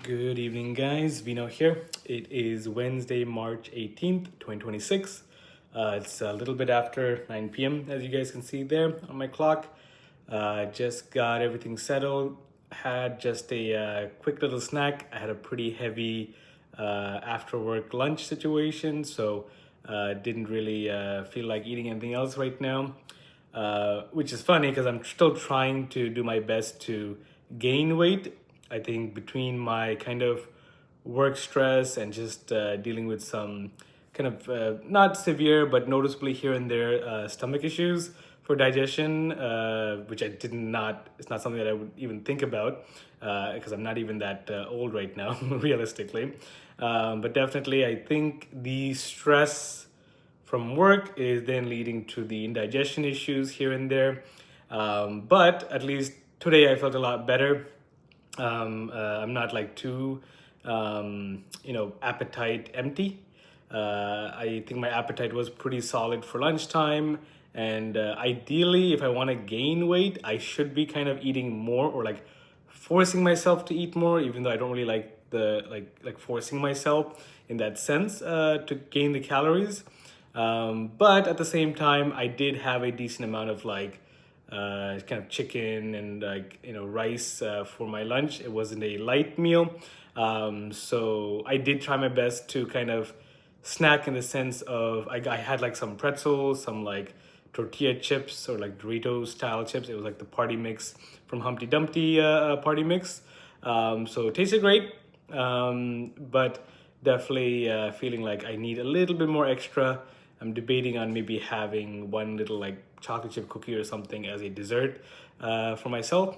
Good evening, guys. Vino here. It is Wednesday, March 18th, 2026. It's a little bit after 9 p.m., as you guys can see there on my clock. Just got everything settled. Had just a quick little snack. I had a pretty heavy after work lunch situation, so didn't really feel like eating anything else right now. Which is funny because I'm still trying to do my best to gain weight. I think between my kind of work stress and just dealing with some kind of not severe but noticeably here and there stomach issues for digestion, which I did not, it's not something that I would even think about because I'm not even that old right now, realistically. But definitely, I think the stress from work is then leading to the indigestion issues here and there. But at least today I felt a lot better. I'm not like too, appetite empty. I think my appetite was pretty solid for lunchtime. And ideally, if I want to gain weight, I should be kind of eating more or like forcing myself to eat more, even though I don't really like the like forcing myself in that sense to gain the calories. But at the same time, I did have a decent amount of like kind of chicken and like rice for my lunch. It wasn't a light meal, so I did try my best to kind of snack in the sense of I had like some pretzels, some like tortilla chips or like Doritos style chips. It was like the party mix from Humpty Dumpty party mix. So it tasted great, but definitely feeling like I need a little bit more extra. I'm debating on maybe having one little like chocolate chip cookie or something as a dessert for myself.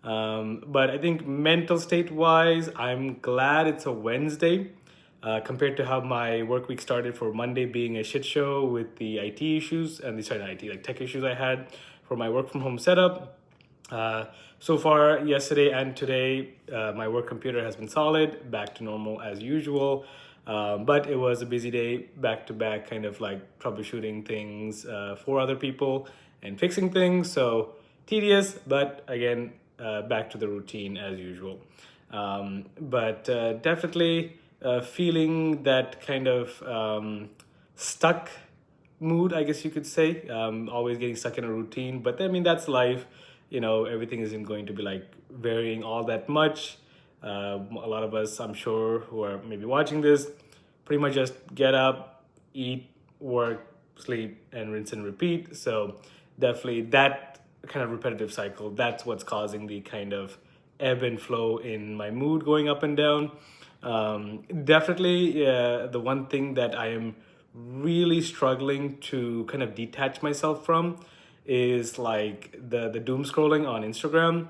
But I think mental state wise, I'm glad it's a Wednesday compared to how my work week started for Monday being a shit show with the IT issues and the sorry, not IT, like tech issues I had for my work from home setup. So far, yesterday and today, my work computer has been solid, back to normal as usual. But it was a busy day, back to back, kind of like troubleshooting things for other people and fixing things. So tedious, but again, back to the routine as usual. But definitely feeling that kind of stuck mood, I guess you could say. Always getting stuck in a routine, but I mean that's life. Everything isn't going to be like varying all that much. A lot of us, I'm sure, who are maybe watching this, pretty much just get up, eat, work, sleep, and rinse and repeat. So definitely that kind of repetitive cycle. That's what's causing the kind of ebb and flow in my mood going up and down. Definitely, the one thing that I am really struggling to kind of detach myself from is like the doom scrolling on Instagram.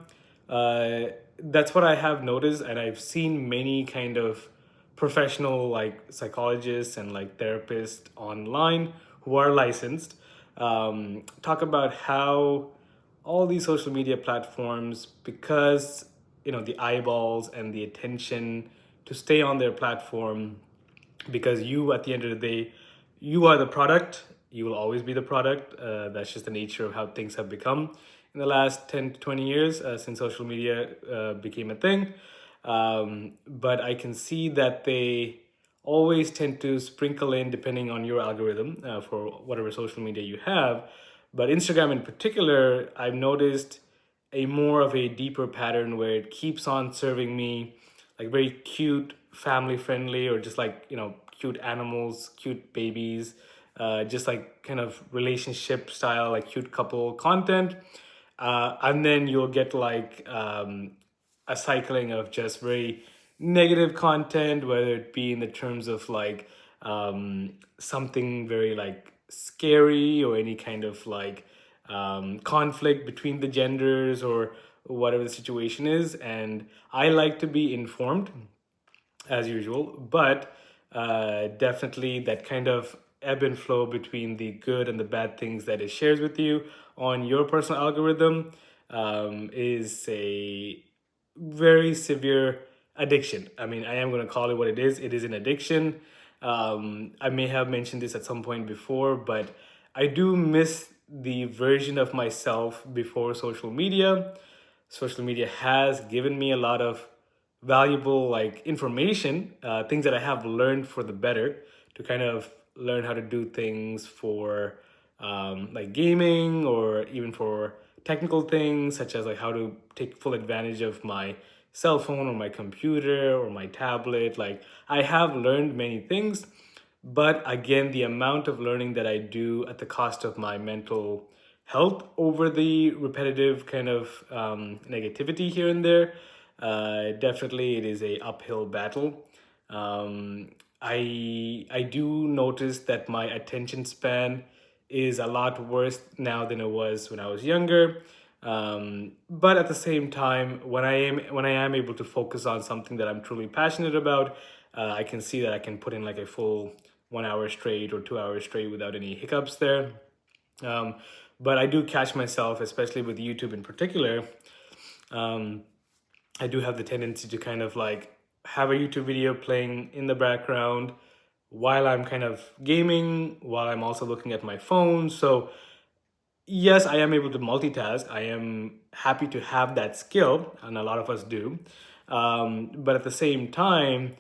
That's what I have noticed, and I've seen many kind of professional like psychologists and like therapists online who are licensed talk about how all these social media platforms, because the eyeballs and the attention to stay on their platform, because you at the end of the day, you are the product. You will always be the product. That's just the nature of how things have become in the last 10 to 20 years since social media became a thing. But I can see that they always tend to sprinkle in depending on your algorithm for whatever social media you have. But Instagram in particular, I've noticed a more of a deeper pattern where it keeps on serving me like very cute, family friendly, or just like, cute animals, cute babies, just like kind of relationship style, like cute couple content. And then you'll get like a cycling of just very negative content, whether it be in the terms of like something very like scary or any kind of like conflict between the genders or whatever the situation is. And I like to be informed as usual, but definitely that kind of ebb and flow between the good and the bad things that it shares with you on your personal algorithm is a very severe addiction. I mean, I am going to call it what it is. It is an addiction. I may have mentioned this at some point before, but I do miss the version of myself before social media. Social media has given me a lot of valuable like information, things that I have learned for the better, to kind of learn how to do things for like gaming, or even for technical things such as like how to take full advantage of my cell phone or my computer or my tablet. Like I have learned many things, but again, the amount of learning that I do at the cost of my mental health over the repetitive kind of negativity here and there, definitely it is a uphill battle. I do notice that my attention span is a lot worse now than it was when I was younger. But at the same time, when I am able to focus on something that I'm truly passionate about, I can see that I can put in like a full 1 hour straight or 2 hours straight without any hiccups there. Um, but I do catch myself, especially with YouTube in particular. Um, I do have the tendency to kind of like have a YouTube video playing in the background while I'm kind of gaming, while I'm also looking at my phone. So yes, I am able to multitask. I am happy to have that skill, and a lot of us do. But at the same time,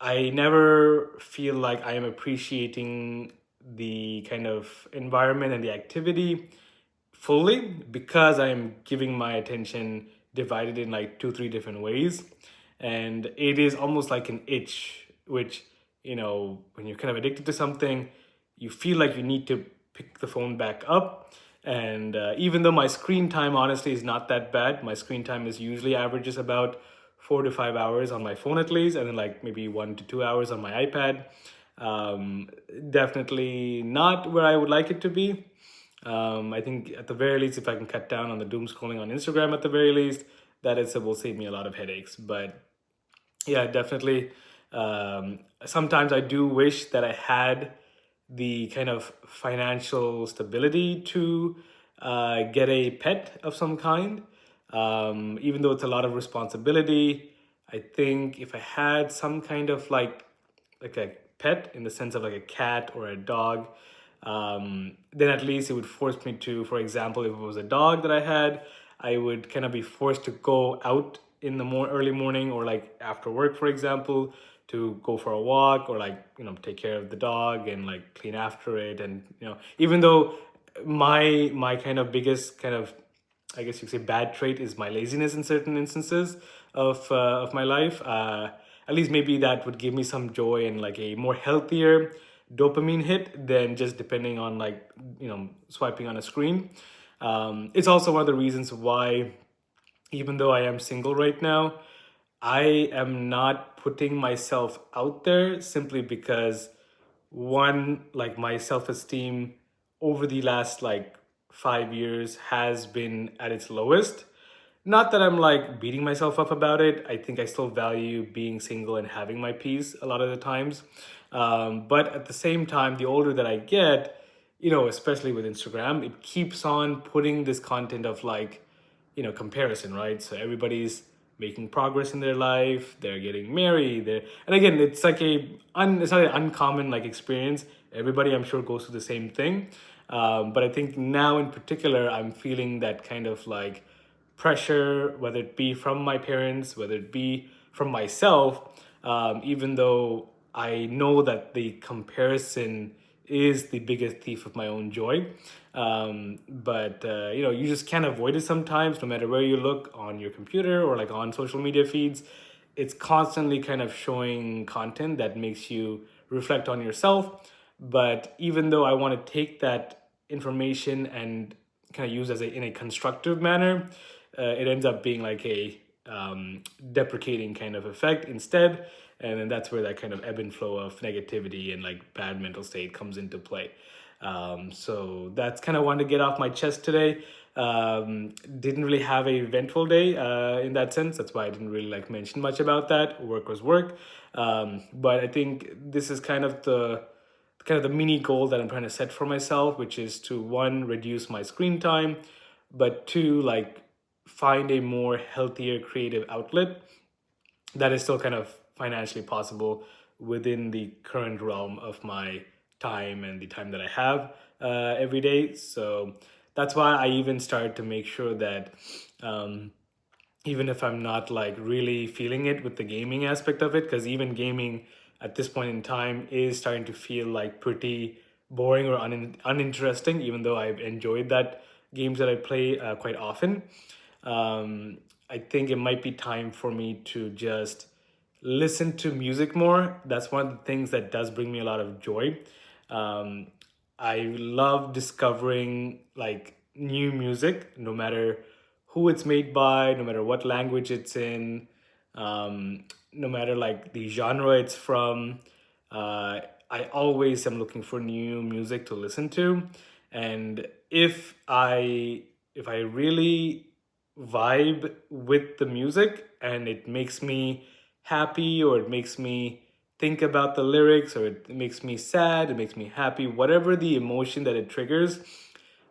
I never feel like I am appreciating the kind of environment and the activity fully, because I'm giving my attention divided in like two, three different ways. And it is almost like an itch, which, when you're kind of addicted to something, you feel like you need to pick the phone back up. And even though my screen time honestly is not that bad, my screen time is usually averages about 4 to 5 hours on my phone at least, and then like maybe 1 to 2 hours on my iPad. Um, Definitely not where I would like it to be. I think at the very least, if I can cut down on the doom scrolling on Instagram at the very least, that itself will save me a lot of headaches. But yeah, definitely. Sometimes I do wish that I had the kind of financial stability to get a pet of some kind. Even though it's a lot of responsibility, I think if I had some kind of like a pet in the sense of like a cat or a dog, then at least it would force me to, for example, if it was a dog that I had, I would kind of be forced to go out in the more early morning or like after work, for example, to go for a walk, or like, take care of the dog and like clean after it. And, even though my kind of biggest kind of, I guess you could say, bad trait is my laziness in certain instances of my life. At least maybe that would give me some joy and like a more healthier dopamine hit than just depending on like, swiping on a screen. It's also one of the reasons why, even though I am single right now, I am not putting myself out there, simply because, one, like my self-esteem over the last like 5 years has been at its lowest. Not that I'm like beating myself up about it. I think I still value being single and having my peace a lot of the times. But at the same time, the older that I get, especially with Instagram, it keeps on putting this content of like, comparison, right? So everybody's making progress in their life, they're getting married, and again, it's like it's not an uncommon like experience. Everybody, I'm sure, goes through the same thing. But I think now in particular, I'm feeling that kind of like pressure, whether it be from my parents, whether it be from myself, even though I know that the comparison is the biggest thief of my own joy. But you just can't avoid it sometimes, no matter where you look on your computer or like on social media feeds. It's constantly kind of showing content that makes you reflect on yourself. But even though I want to take that information and kind of use as in a constructive manner, it ends up being like a deprecating kind of effect instead. And then that's where that kind of ebb and flow of negativity and like bad mental state comes into play. So that's kind of wanted to get off my chest today. Didn't really have a eventful day in that sense. That's why I didn't really like mention much about that. Work was work. But I think this is kind of the mini goal that I'm trying to set for myself, which is to, one, reduce my screen time, but two, like find a more healthier creative outlet that is still kind of financially possible within the current realm of my time and the time that I have every day. So that's why I even started to make sure that even if I'm not like really feeling it with the gaming aspect of it, because even gaming at this point in time is starting to feel like pretty boring or uninteresting, even though I've enjoyed that games that I play quite often. um, I think it might be time for me to just listen to music more. That's one of the things that does bring me a lot of joy. Um, I love discovering like new music, no matter who it's made by, no matter what language it's in, no matter like the genre it's from. Uh, I always am looking for new music to listen to, and if I really vibe with the music and it makes me happy, or it makes me think about the lyrics, or it makes me sad, it makes me happy, whatever the emotion that it triggers,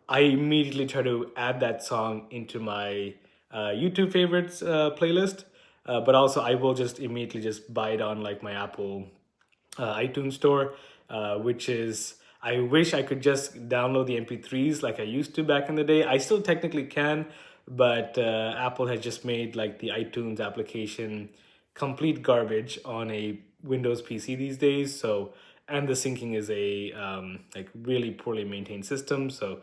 I immediately try to add that song into my YouTube favorites playlist. But also, I will just immediately just buy it on like my Apple iTunes store, which is, I wish I could just download the MP3s like I used to back in the day. I still technically can, but Apple has just made like the iTunes application complete garbage on a Windows PC these days. So, and the syncing is a like really poorly maintained system. So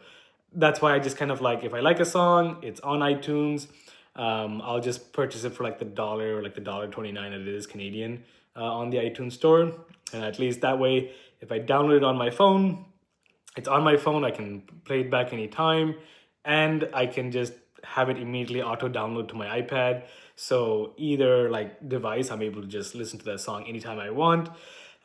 that's why I just kind of like, if I like a song, it's on iTunes. I'll just purchase it for like the dollar, or like the $1.29 that it is Canadian on the iTunes store, and at least that way, if I download it on my phone, it's on my phone. I can play it back anytime, and I can just have it immediately auto download to my iPad. So either like device, I'm able to just listen to that song anytime I want.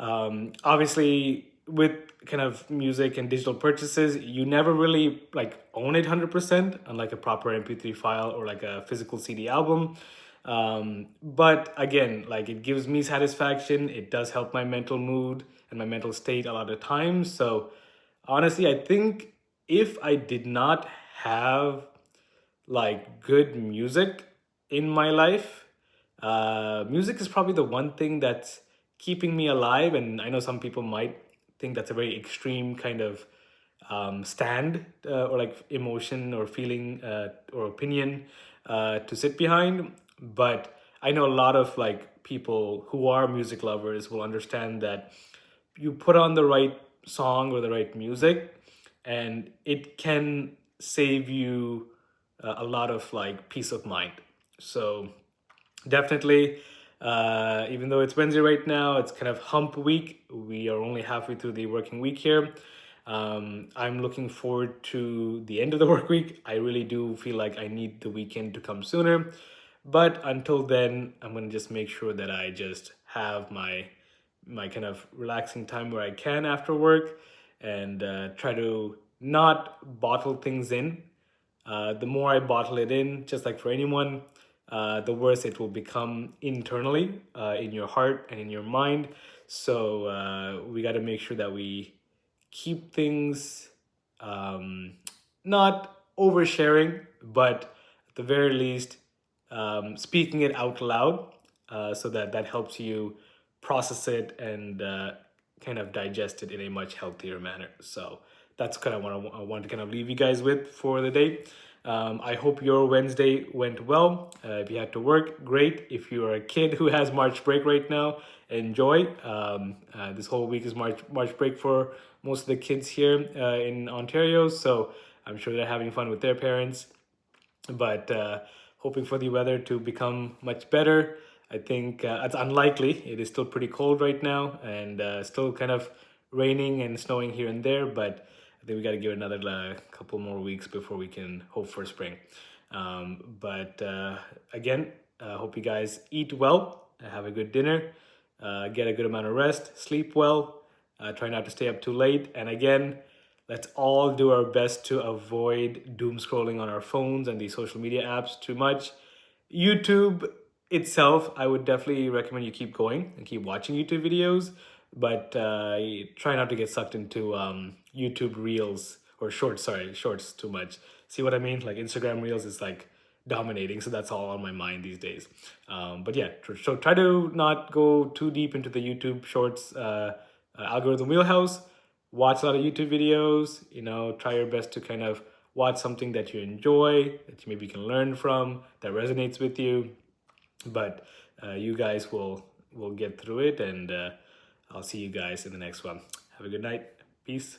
Obviously, with kind of music and digital purchases, you never really like own it 100%, unlike a proper MP3 file or like a physical CD album. But again, like it gives me satisfaction. It does help my mental mood and my mental state a lot of times. So honestly, I think if I did not have like good music in my life, music is probably the one thing that's keeping me alive. And I know some people might think that's a very extreme kind of stand, or like emotion or feeling or opinion to sit behind. But I know a lot of like people who are music lovers will understand that you put on the right song or the right music, and it can save you a lot of like peace of mind. So definitely, even though it's Wednesday right now, it's kind of hump week. We are only halfway through the working week here. I'm looking forward to the end of the work week. I really do feel like I need the weekend to come sooner. But until then, I'm going to just make sure that I just have my kind of relaxing time where I can after work, and try to not bottle things in. The more I bottle it in, just like for anyone, the worse it will become internally, in your heart and in your mind. So we got to make sure that we keep things, um, not oversharing, but at the very least, speaking it out loud, so that that helps you process it and kind of digest it in a much healthier manner. So that's kind of what I want to kind of leave you guys with for the day. I hope your Wednesday went well. If you had to work, great. If you're a kid who has March break right now, enjoy. This whole week is March break for most of the kids here in Ontario, so I'm sure they're having fun with their parents. But hoping for the weather to become much better. I think it's unlikely. It is still pretty cold right now, and still kind of raining and snowing here and there. But I think we got to give it another couple more weeks before we can hope for spring. But again, hope you guys eat well, have a good dinner, get a good amount of rest, sleep well, try not to stay up too late. And again, let's all do our best to avoid doom scrolling on our phones and these social media apps too much. YouTube itself, I would definitely recommend you keep going and keep watching YouTube videos, but try not to get sucked into YouTube Reels or Shorts. Sorry, Shorts too much. See what I mean? Like Instagram Reels is like dominating, so that's all on my mind these days. But yeah, so try to not go too deep into the YouTube Shorts algorithm wheelhouse. Watch a lot of YouTube videos. You know, try your best to kind of watch something that you enjoy, that you maybe can learn from, that resonates with you. But you guys will get through it, and I'll see you guys in the next one. Have a good night. Peace.